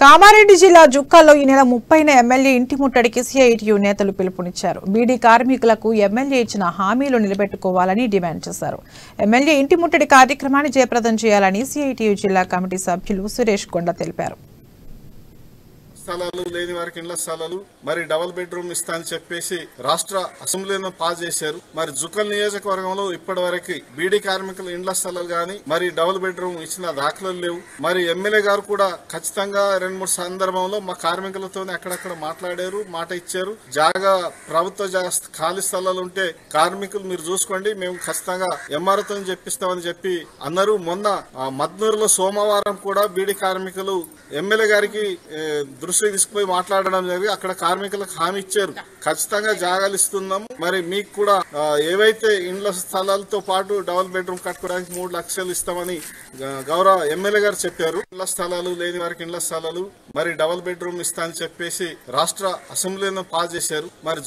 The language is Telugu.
కామారెడ్డి జిల్లా జుక్కల్లో ఈ నెల 30న ఎమ్మెల్యే ఇంటి ముట్టడికి సిఐటియు నేతలు పిలుపునిచ్చారు. బీడీ కార్మికులకు ఎమ్మెల్యే ఇచ్చిన హామీలు నిలబెట్టుకోవాలని డిమాండ్ చేశారు. ఎమ్మెల్యే ఇంటి ముట్టడి కార్యక్రమాన్ని జయప్రదం చేయాలని సిఐటియు జిల్లా కమిటీ సభ్యులు సురేష్ కొండ తెలిపారు. స్థలాలు లేని వారికి ఇండ్ల స్థలాలు మరి డబుల్ బెడ్రూమ్ ఇస్తా అని చెప్పేసి రాష్ట్ర అసెంబ్లీలో పాస్ చేశారు. మరి జుక్కల్ నియోజకవర్గంలో ఇప్పటి వరకు బీడీ కార్మికుల ఇండ్ల స్థలాలు గాని మరి డబుల్ బెడ్రూమ్ ఇచ్చిన దాఖలు లేవు. మరి ఎమ్మెల్యే గారు కూడా ఖచ్చితంగా 2-3 సందర్భంలో మా కార్మికులతోనే అక్కడక్కడ మాట్లాడారు, మాట ఇచ్చారు. జాగా ప్రభుత్వ ఖాళీ స్థలాలు ఉంటే కార్మికులు మీరు చూసుకోండి, మేము ఖచ్చితంగా ఎంఆర్ఓతో చెప్పిస్తామని చెప్పి అన్నారు. మొన్న మద్నూరులో సోమవారం కూడా బీడీ కార్మికులు ఎమ్మెల్యే గారికి దృష్టికి తీసుకుపోయి మాట్లాడడం జరిగి అక్కడ కార్మికులకు హామీ ఇచ్చారు, ఖచ్చితంగా జాగాలు ఇస్తున్నాం, మరి మీకు కూడా ఏవైతే ఇండ్ల స్థలాలతో పాటు డబుల్ బెడ్రూమ్ కట్టుకోవడానికి 3 లక్షలు ఇస్తామని గౌరవ ఎమ్మెల్యే గారు చెప్పారు. ఇండ్ల స్థలాలు లేని వారికి ఇండ్ల స్థలాలు మరి డబుల్ బెడ్రూమ్ ఇస్తా అని చెప్పేసి రాష్ట్ర అసెంబ్లీలో పాస్ చేశారు. మరి